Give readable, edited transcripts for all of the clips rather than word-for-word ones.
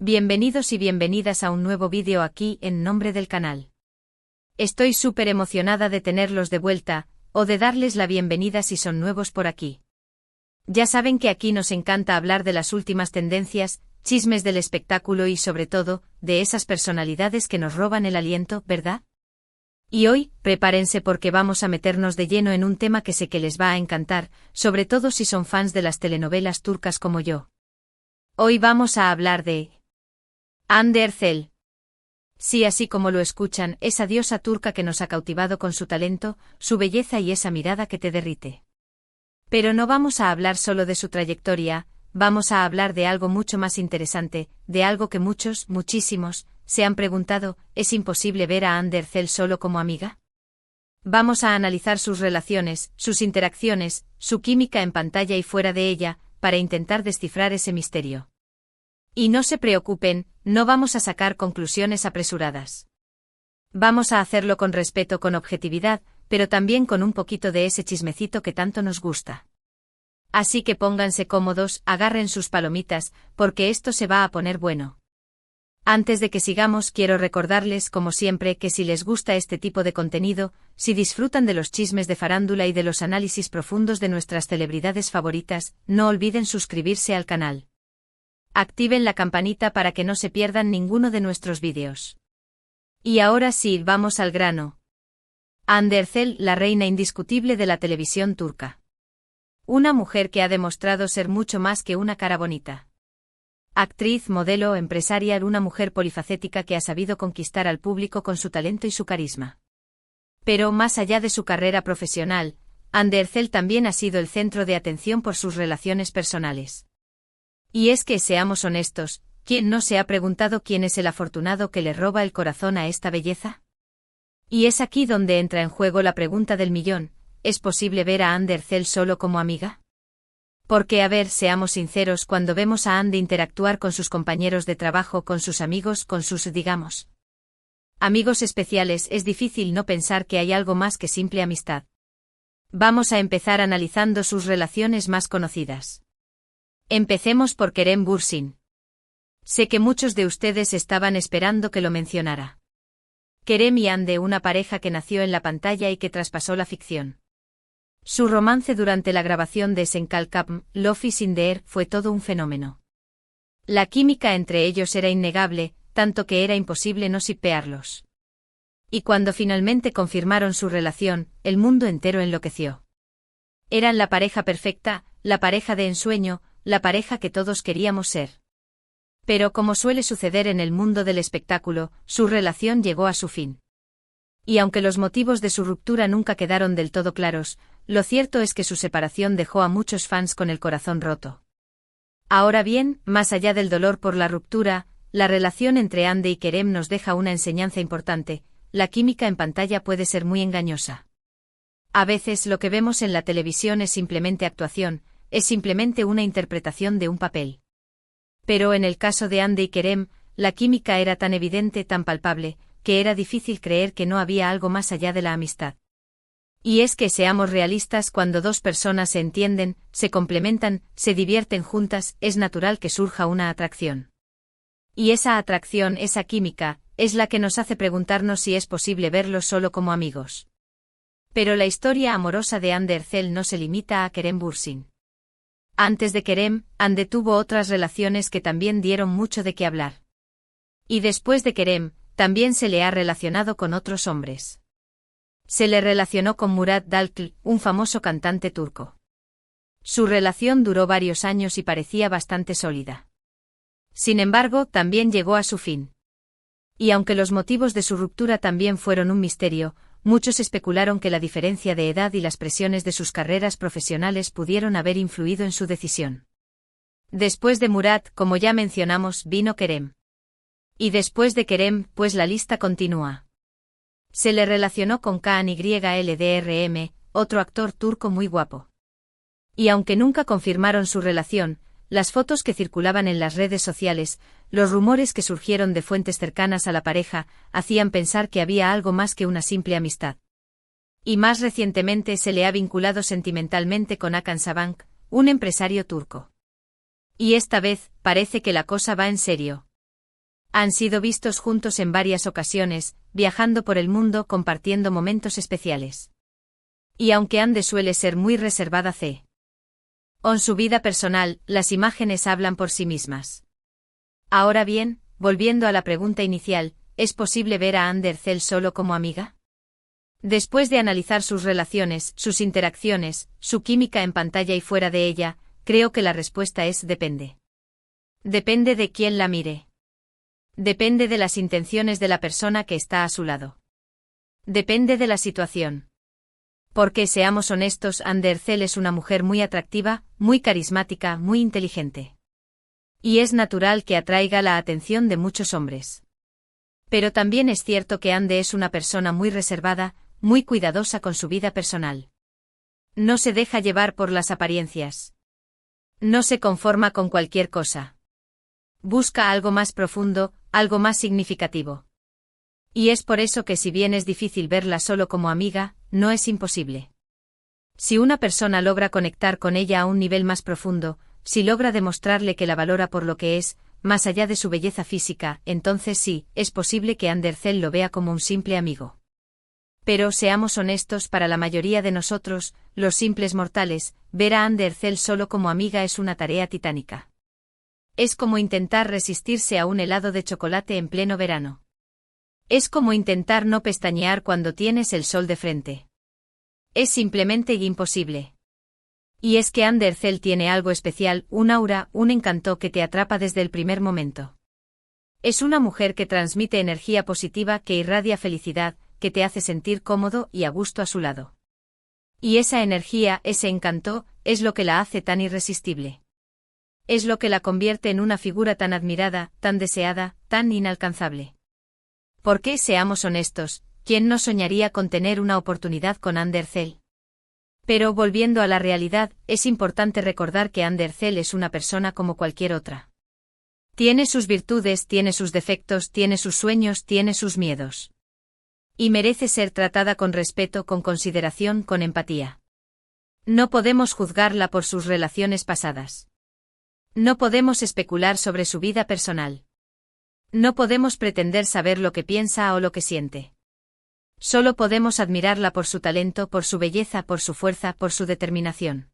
Bienvenidos y bienvenidas a un nuevo vídeo aquí en nombre del canal. Estoy súper emocionada de tenerlos de vuelta, o de darles la bienvenida si son nuevos por aquí. Ya saben que aquí nos encanta hablar de las últimas tendencias, chismes del espectáculo y sobre todo, de esas personalidades que nos roban el aliento, ¿verdad? Y hoy, prepárense porque vamos a meternos de lleno en un tema que sé que les va a encantar, sobre todo si son fans de las telenovelas turcas como yo. Hoy vamos a hablar de Hande Erçel. Sí, así como lo escuchan, esa diosa turca que nos ha cautivado con su talento, su belleza y esa mirada que te derrite. Pero no vamos a hablar solo de su trayectoria, vamos a hablar de algo mucho más interesante, de algo que muchos, muchísimos, se han preguntado: ¿es imposible ver a Hande Erçel solo como amiga? Vamos a analizar sus relaciones, sus interacciones, su química en pantalla y fuera de ella, para intentar descifrar ese misterio. Y no se preocupen, no vamos a sacar conclusiones apresuradas. Vamos a hacerlo con respeto, con objetividad, pero también con un poquito de ese chismecito que tanto nos gusta. Así que pónganse cómodos, agarren sus palomitas, porque esto se va a poner bueno. Antes de que sigamos, quiero recordarles, como siempre, que si les gusta este tipo de contenido, si disfrutan de los chismes de farándula y de los análisis profundos de nuestras celebridades favoritas, no olviden suscribirse al canal. Activen la campanita para que no se pierdan ninguno de nuestros vídeos. Y ahora sí, vamos al grano. Hande Erçel, la reina indiscutible de la televisión turca. Una mujer que ha demostrado ser mucho más que una cara bonita. Actriz, modelo, empresaria, una mujer polifacética que ha sabido conquistar al público con su talento y su carisma. Pero más allá de su carrera profesional, Hande Erçel también ha sido el centro de atención por sus relaciones personales. Y es que, seamos honestos, ¿quién no se ha preguntado quién es el afortunado que le roba el corazón a esta belleza? Y es aquí donde entra en juego la pregunta del millón: ¿es posible ver a Hande Erçel solo como amiga? Porque, a ver, seamos sinceros, cuando vemos a Hande interactuar con sus compañeros de trabajo, con sus amigos, con sus, digamos, amigos especiales, es difícil no pensar que hay algo más que simple amistad. Vamos a empezar analizando sus relaciones más conocidas. Empecemos por Kerem Bürsin. Sé que muchos de ustedes estaban esperando que lo mencionara. Kerem y Hande, una pareja que nació en la pantalla y que traspasó la ficción. Su romance durante la grabación de Senkalkapm, Love is in the air, fue todo un fenómeno. La química entre ellos era innegable, tanto que era imposible no shippearlos. Y cuando finalmente confirmaron su relación, el mundo entero enloqueció. Eran la pareja perfecta, la pareja de ensueño, la pareja que todos queríamos ser. Pero como suele suceder en el mundo del espectáculo, su relación llegó a su fin. Y aunque los motivos de su ruptura nunca quedaron del todo claros, lo cierto es que su separación dejó a muchos fans con el corazón roto. Ahora bien, más allá del dolor por la ruptura, la relación entre Hande y Kerem nos deja una enseñanza importante: la química en pantalla puede ser muy engañosa. A veces lo que vemos en la televisión es simplemente actuación, es simplemente una interpretación de un papel. Pero en el caso de Hande y Kerem, la química era tan evidente, tan palpable, que era difícil creer que no había algo más allá de la amistad. Y es que, seamos realistas, cuando dos personas se entienden, se complementan, se divierten juntas, es natural que surja una atracción. Y esa atracción, esa química, es la que nos hace preguntarnos si es posible verlos solo como amigos. Pero la historia amorosa de Hande Erçel no se limita a Kerem Bürsin. Antes de Kerem, Hande tuvo otras relaciones que también dieron mucho de qué hablar. Y después de Kerem, también se le ha relacionado con otros hombres. Se le relacionó con Murat Dalkılıç, un famoso cantante turco. Su relación duró varios años y parecía bastante sólida. Sin embargo, también llegó a su fin. Y aunque los motivos de su ruptura también fueron un misterio, muchos especularon que la diferencia de edad y las presiones de sus carreras profesionales pudieron haber influido en su decisión. Después de Murat, como ya mencionamos, vino Kerem. Y después de Kerem, pues la lista continúa. Se le relacionó con Kaan Yıldırım, otro actor turco muy guapo. Y aunque nunca confirmaron su relación, las fotos que circulaban en las redes sociales, los rumores que surgieron de fuentes cercanas a la pareja, hacían pensar que había algo más que una simple amistad. Y más recientemente se le ha vinculado sentimentalmente con Hakan Sabancı, un empresario turco. Y esta vez, parece que la cosa va en serio. Han sido vistos juntos en varias ocasiones, viajando por el mundo compartiendo momentos especiales. Y aunque Ande suele ser muy reservada en su vida personal, las imágenes hablan por sí mismas. Ahora bien, volviendo a la pregunta inicial, ¿es posible ver a Ander Cell solo como amiga? Después de analizar sus relaciones, sus interacciones, su química en pantalla y fuera de ella, creo que la respuesta es depende. Depende de quién la mire. Depende de las intenciones de la persona que está a su lado. Depende de la situación. Porque seamos honestos, Ander Cell es una mujer muy atractiva, muy carismática, muy inteligente. Y es natural que atraiga la atención de muchos hombres. Pero también es cierto que Ande es una persona muy reservada, muy cuidadosa con su vida personal. No se deja llevar por las apariencias. No se conforma con cualquier cosa. Busca algo más profundo, algo más significativo. Y es por eso que si bien es difícil verla solo como amiga, no es imposible. Si una persona logra conectar con ella a un nivel más profundo, si logra demostrarle que la valora por lo que es, más allá de su belleza física, entonces sí, es posible que Ander Cell lo vea como un simple amigo. Pero seamos honestos, para la mayoría de nosotros, los simples mortales, ver a Ander Cell solo como amiga es una tarea titánica. Es como intentar resistirse a un helado de chocolate en pleno verano. Es como intentar no pestañear cuando tienes el sol de frente. Es simplemente imposible. Y es que Ander Cell tiene algo especial, un aura, un encanto que te atrapa desde el primer momento. Es una mujer que transmite energía positiva, que irradia felicidad, que te hace sentir cómodo y a gusto a su lado. Y esa energía, ese encanto, es lo que la hace tan irresistible. Es lo que la convierte en una figura tan admirada, tan deseada, tan inalcanzable. Porque, seamos honestos, ¿quién no soñaría con tener una oportunidad con Ander Cell? Pero volviendo a la realidad, es importante recordar que Ander Cell es una persona como cualquier otra. Tiene sus virtudes, tiene sus defectos, tiene sus sueños, tiene sus miedos. Y merece ser tratada con respeto, con consideración, con empatía. No podemos juzgarla por sus relaciones pasadas. No podemos especular sobre su vida personal. No podemos pretender saber lo que piensa o lo que siente. Solo podemos admirarla por su talento, por su belleza, por su fuerza, por su determinación.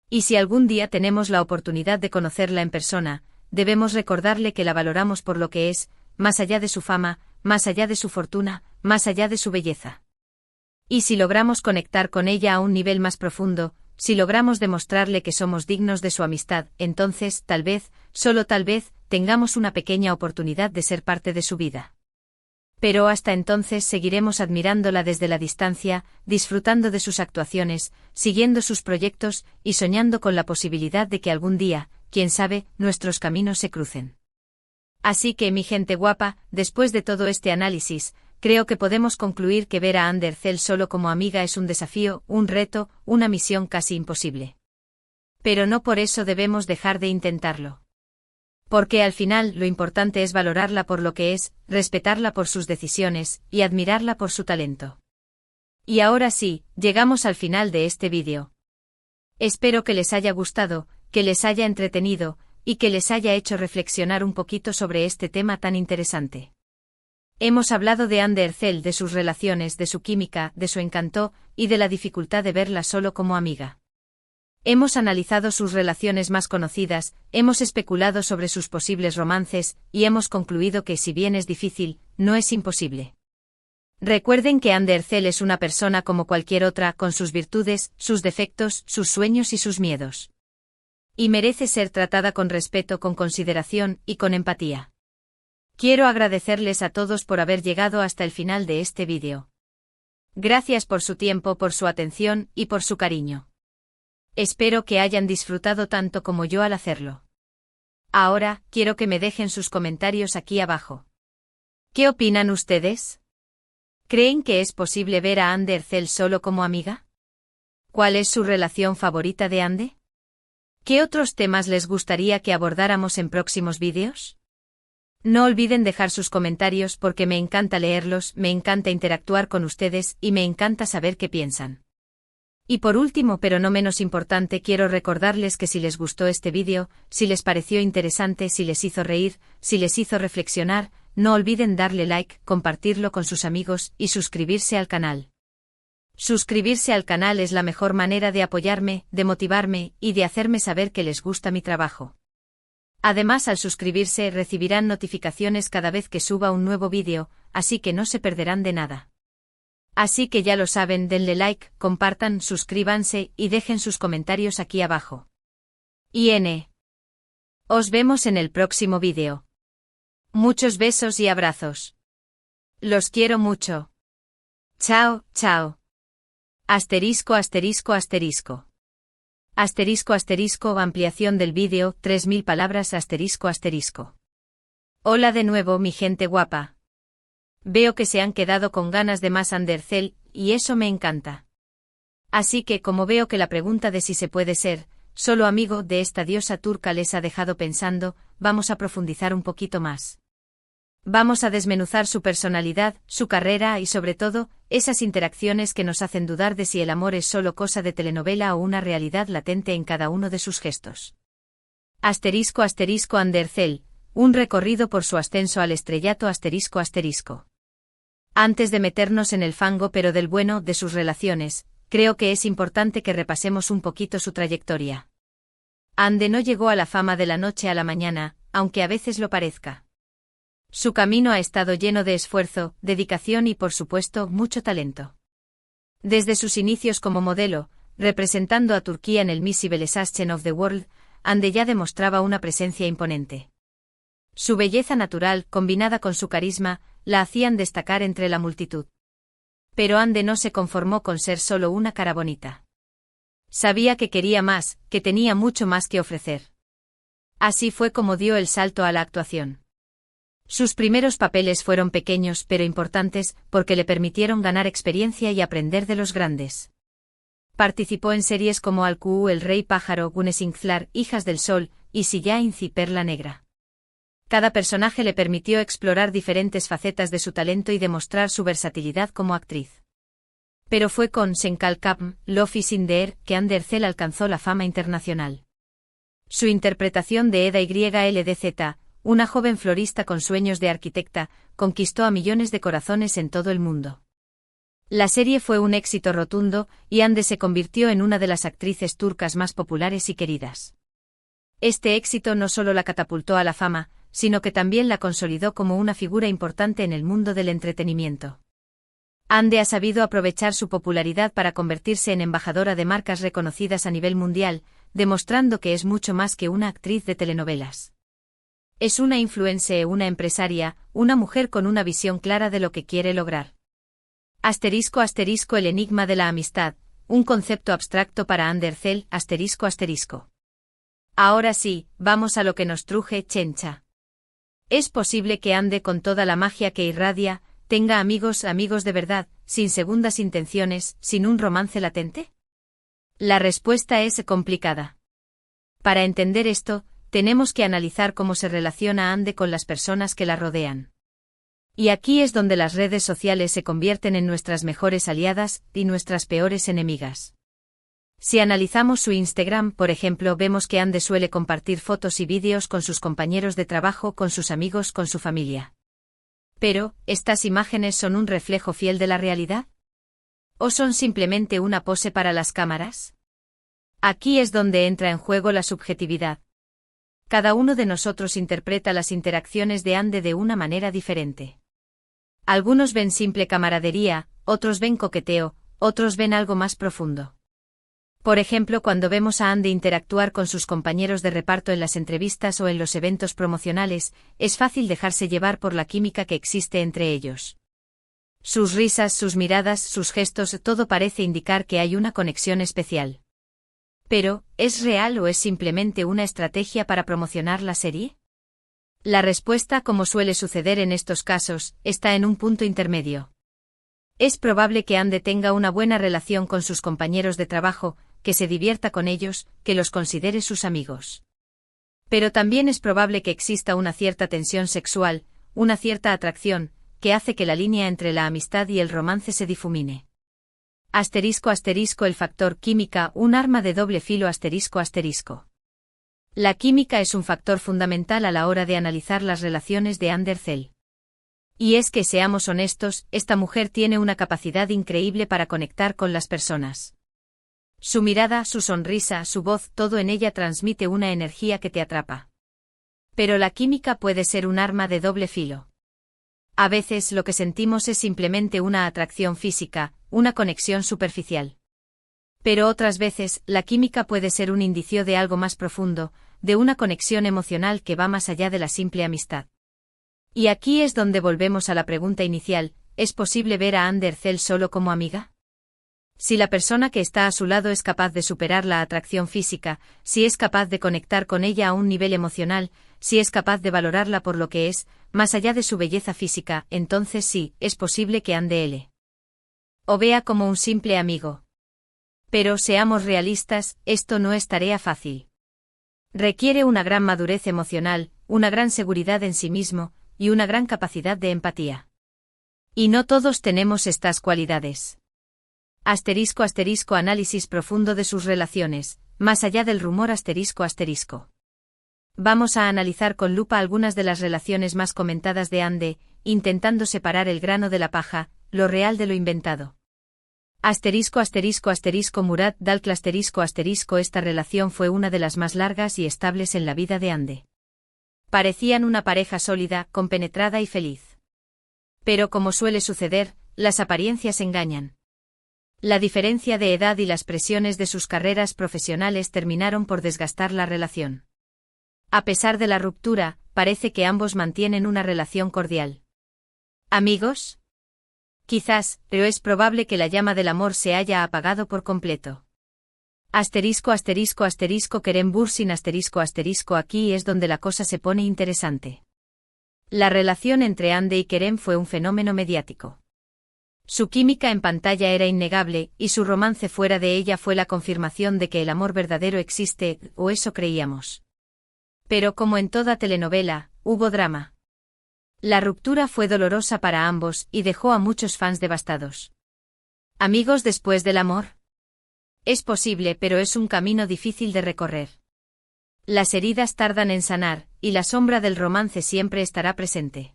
Y si algún día tenemos la oportunidad de conocerla en persona, debemos recordarle que la valoramos por lo que es, más allá de su fama, más allá de su fortuna, más allá de su belleza. Y si logramos conectar con ella a un nivel más profundo, si logramos demostrarle que somos dignos de su amistad, entonces, tal vez, solo tal vez, tengamos una pequeña oportunidad de ser parte de su vida. Pero hasta entonces seguiremos admirándola desde la distancia, disfrutando de sus actuaciones, siguiendo sus proyectos y soñando con la posibilidad de que algún día, quién sabe, nuestros caminos se crucen. Así que, mi gente guapa, después de todo este análisis, creo que podemos concluir que ver a Ander Cell solo como amiga es un desafío, un reto, una misión casi imposible. Pero no por eso debemos dejar de intentarlo. Porque al final lo importante es valorarla por lo que es, respetarla por sus decisiones, y admirarla por su talento. Y ahora sí, llegamos al final de este vídeo. Espero que les haya gustado, que les haya entretenido, y que les haya hecho reflexionar un poquito sobre este tema tan interesante. Hemos hablado de Ander Cell, de sus relaciones, de su química, de su encanto, y de la dificultad de verla solo como amiga. Hemos analizado sus relaciones más conocidas, hemos especulado sobre sus posibles romances, y hemos concluido que si bien es difícil, no es imposible. Recuerden que Ander Cell es una persona como cualquier otra, con sus virtudes, sus defectos, sus sueños y sus miedos. Y merece ser tratada con respeto, con consideración y con empatía. Quiero agradecerles a todos por haber llegado hasta el final de este vídeo. Gracias por su tiempo, por su atención y por su cariño. Espero que hayan disfrutado tanto como yo al hacerlo. Ahora, quiero que me dejen sus comentarios aquí abajo. ¿Qué opinan ustedes? ¿Creen que es posible ver a Ander Cell solo como amiga? ¿Cuál es su relación favorita de Ande? ¿Qué otros temas les gustaría que abordáramos en próximos vídeos? No olviden dejar sus comentarios porque me encanta leerlos, me encanta interactuar con ustedes y me encanta saber qué piensan. Y por último, pero no menos importante, quiero recordarles que si les gustó este vídeo, si les pareció interesante, si les hizo reír, si les hizo reflexionar, no olviden darle like, compartirlo con sus amigos y suscribirse al canal. Suscribirse al canal es la mejor manera de apoyarme, de motivarme y de hacerme saber que les gusta mi trabajo. Además, al suscribirse recibirán notificaciones cada vez que suba un nuevo vídeo, así que no se perderán de nada. Así que ya lo saben, denle like, compartan, suscríbanse y dejen sus comentarios aquí abajo. Os vemos en el próximo vídeo. Muchos besos y abrazos. Los quiero mucho. Chao, chao. Asterisco, asterisco, asterisco. Asterisco, asterisco, ampliación del vídeo, 3000 palabras, asterisco, asterisco. Hola de nuevo, mi gente guapa. Veo que se han quedado con ganas de más Undercell, y eso me encanta. Así que, como veo que la pregunta de si se puede ser solo amigo de esta diosa turca les ha dejado pensando, vamos a profundizar un poquito más. Vamos a desmenuzar su personalidad, su carrera y sobre todo, esas interacciones que nos hacen dudar de si el amor es solo cosa de telenovela o una realidad latente en cada uno de sus gestos. Asterisco, asterisco, Undercell, un recorrido por su ascenso al estrellato, asterisco, asterisco. Antes de meternos en el fango pero del bueno de sus relaciones, creo que es importante que repasemos un poquito su trayectoria. Ande no llegó a la fama de la noche a la mañana, aunque a veces lo parezca. Su camino ha estado lleno de esfuerzo, dedicación y por supuesto mucho talento. Desde sus inicios como modelo, representando a Turquía en el Miss Civilization of the World, Ande ya demostraba una presencia imponente. Su belleza natural, combinada con su carisma, la hacían destacar entre la multitud. Pero Ande no se conformó con ser solo una cara bonita. Sabía que quería más, que tenía mucho más que ofrecer. Así fue como dio el salto a la actuación. Sus primeros papeles fueron pequeños pero importantes porque le permitieron ganar experiencia y aprender de los grandes. Participó en series como Al-Ku, El Rey Pájaro, Gunesinclar, Hijas del Sol, y Siyainz y Perla Negra. Cada personaje le permitió explorar diferentes facetas de su talento y demostrar su versatilidad como actriz. Pero fue con Senkalkapm, Love is in the Air, que Undercell alcanzó la fama internacional. Su interpretación de Eda YLDZ, una joven florista con sueños de arquitecta, conquistó a millones de corazones en todo el mundo. La serie fue un éxito rotundo, y Ande se convirtió en una de las actrices turcas más populares y queridas. Este éxito no solo la catapultó a la fama, sino que también la consolidó como una figura importante en el mundo del entretenimiento. Ande ha sabido aprovechar su popularidad para convertirse en embajadora de marcas reconocidas a nivel mundial, demostrando que es mucho más que una actriz de telenovelas. Es una influencer, una empresaria, una mujer con una visión clara de lo que quiere lograr. Asterisco, asterisco, el enigma de la amistad, un concepto abstracto para Undercell, asterisco, asterisco. Ahora sí, vamos a lo que nos truje, chencha. ¿Es posible que Ande, con toda la magia que irradia, tenga amigos de verdad, sin segundas intenciones, sin un romance latente? La respuesta es complicada. Para entender esto, tenemos que analizar cómo se relaciona Ande con las personas que la rodean. Y aquí es donde las redes sociales se convierten en nuestras mejores aliadas y nuestras peores enemigas. Si analizamos su Instagram, por ejemplo, vemos que Ande suele compartir fotos y vídeos con sus compañeros de trabajo, con sus amigos, con su familia. Pero, ¿estas imágenes son un reflejo fiel de la realidad? ¿O son simplemente una pose para las cámaras? Aquí es donde entra en juego la subjetividad. Cada uno de nosotros interpreta las interacciones de Ande de una manera diferente. Algunos ven simple camaradería, otros ven coqueteo, otros ven algo más profundo. Por ejemplo, cuando vemos a Ande interactuar con sus compañeros de reparto en las entrevistas o en los eventos promocionales, es fácil dejarse llevar por la química que existe entre ellos. Sus risas, sus miradas, sus gestos, todo parece indicar que hay una conexión especial. Pero, ¿es real o es simplemente una estrategia para promocionar la serie? La respuesta, como suele suceder en estos casos, está en un punto intermedio. Es probable que Ande tenga una buena relación con sus compañeros de trabajo, que se divierta con ellos, que los considere sus amigos. Pero también es probable que exista una cierta tensión sexual, una cierta atracción, que hace que la línea entre la amistad y el romance se difumine. *** El factor química, un arma de doble filo ***. La química es un factor fundamental a la hora de analizar las relaciones de Andercel. Y es que, seamos honestos, esta mujer tiene una capacidad increíble para conectar con las personas. Su mirada, su sonrisa, su voz, todo en ella transmite una energía que te atrapa. Pero la química puede ser un arma de doble filo. A veces lo que sentimos es simplemente una atracción física, una conexión superficial. Pero otras veces, la química puede ser un indicio de algo más profundo, de una conexión emocional que va más allá de la simple amistad. Y aquí es donde volvemos a la pregunta inicial: ¿es posible ver a Andercel solo como amiga? Si la persona que está a su lado es capaz de superar la atracción física, si es capaz de conectar con ella a un nivel emocional, si es capaz de valorarla por lo que es, más allá de su belleza física, entonces sí, es posible que Andercel o vea como un simple amigo. Pero seamos realistas, esto no es tarea fácil. Requiere una gran madurez emocional, una gran seguridad en sí mismo, y una gran capacidad de empatía. Y no todos tenemos estas cualidades. ***. Análisis profundo de sus relaciones, más allá del rumor ***. Vamos a analizar con lupa algunas de las relaciones más comentadas de Ande, intentando separar el grano de la paja, lo real de lo inventado. Murad Dalkl Esta relación fue una de las más largas y estables en la vida de Ande. Parecían una pareja sólida, compenetrada y feliz. Pero como suele suceder, las apariencias engañan. La diferencia de edad y las presiones de sus carreras profesionales terminaron por desgastar la relación. A pesar de la ruptura, parece que ambos mantienen una relación cordial. ¿Amigos? Quizás, pero es probable que la llama del amor se haya apagado por completo. Kerem Bürsin Aquí es donde la cosa se pone interesante. La relación entre Ande y Kerem fue un fenómeno mediático. Su química en pantalla era innegable, y su romance fuera de ella fue la confirmación de que el amor verdadero existe, o eso creíamos. Pero como en toda telenovela, hubo drama. La ruptura fue dolorosa para ambos, y dejó a muchos fans devastados. ¿Amigos después del amor? Es posible, pero es un camino difícil de recorrer. Las heridas tardan en sanar, y la sombra del romance siempre estará presente.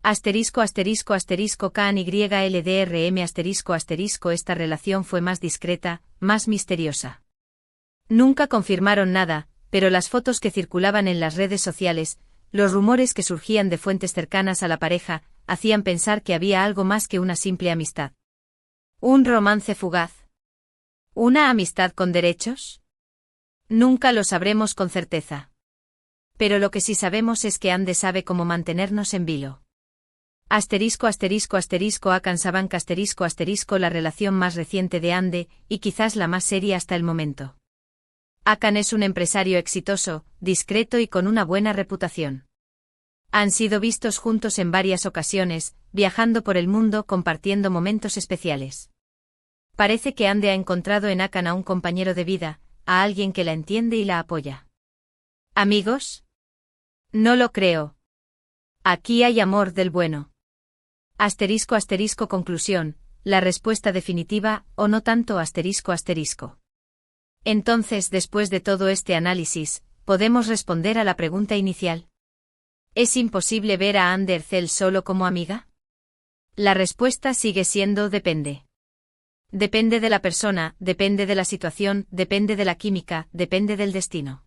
***KANYLDRM** Esta relación fue más discreta, más misteriosa. Nunca confirmaron nada, pero las fotos que circulaban en las redes sociales, los rumores que surgían de fuentes cercanas a la pareja, hacían pensar que había algo más que una simple amistad. ¿Un romance fugaz? ¿Una amistad con derechos? Nunca lo sabremos con certeza. Pero lo que sí sabemos es que Ande sabe cómo mantenernos en vilo. ***Akan Sabank La relación más reciente de Ande, y quizás la más seria hasta el momento. Akan es un empresario exitoso, discreto y con una buena reputación. Han sido vistos juntos en varias ocasiones, viajando por el mundo compartiendo momentos especiales. Parece que Ande ha encontrado en Akan a un compañero de vida, a alguien que la entiende y la apoya. ¿Amigos? No lo creo. Aquí hay amor del bueno. Conclusión, la respuesta definitiva, o no tanto ***. Entonces, después de todo este análisis, ¿podemos responder a la pregunta inicial? ¿Es imposible ver a Andercel solo como amiga? La respuesta sigue siendo depende. Depende de la persona, depende de la situación, depende de la química, depende del destino.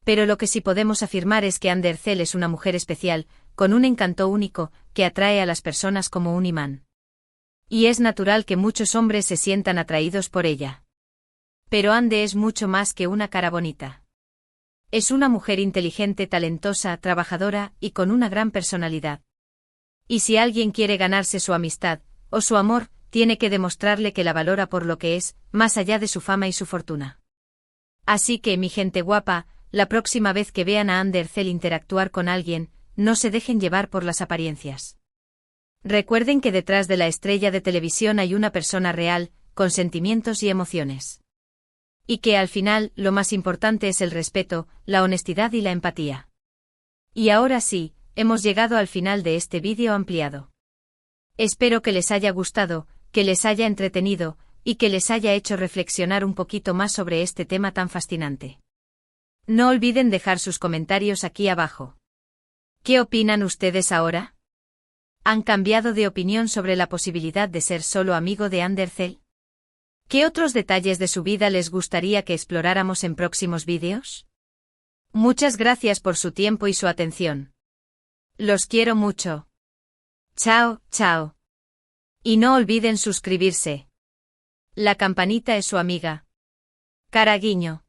Pero lo que sí podemos afirmar es que Andercel es una mujer especial, con un encanto único, que atrae a las personas como un imán. Y es natural que muchos hombres se sientan atraídos por ella. Pero Ande es mucho más que una cara bonita. Es una mujer inteligente, talentosa, trabajadora, y con una gran personalidad. Y si alguien quiere ganarse su amistad, o su amor, tiene que demostrarle que la valora por lo que es, más allá de su fama y su fortuna. Así que, mi gente guapa, la próxima vez que vean a Andercel interactuar con alguien, no se dejen llevar por las apariencias. Recuerden que detrás de la estrella de televisión hay una persona real, con sentimientos y emociones. Y que al final, lo más importante es el respeto, la honestidad y la empatía. Y ahora sí, hemos llegado al final de este vídeo ampliado. Espero que les haya gustado, que les haya entretenido, y que les haya hecho reflexionar un poquito más sobre este tema tan fascinante. No olviden dejar sus comentarios aquí abajo. ¿Qué opinan ustedes ahora? ¿Han cambiado de opinión sobre la posibilidad de ser solo amigo de Undercell? ¿Qué otros detalles de su vida les gustaría que exploráramos en próximos vídeos? Muchas gracias por su tiempo y su atención. Los quiero mucho. Chao, chao. Y no olviden suscribirse. La campanita es su amiga. Cara guiño.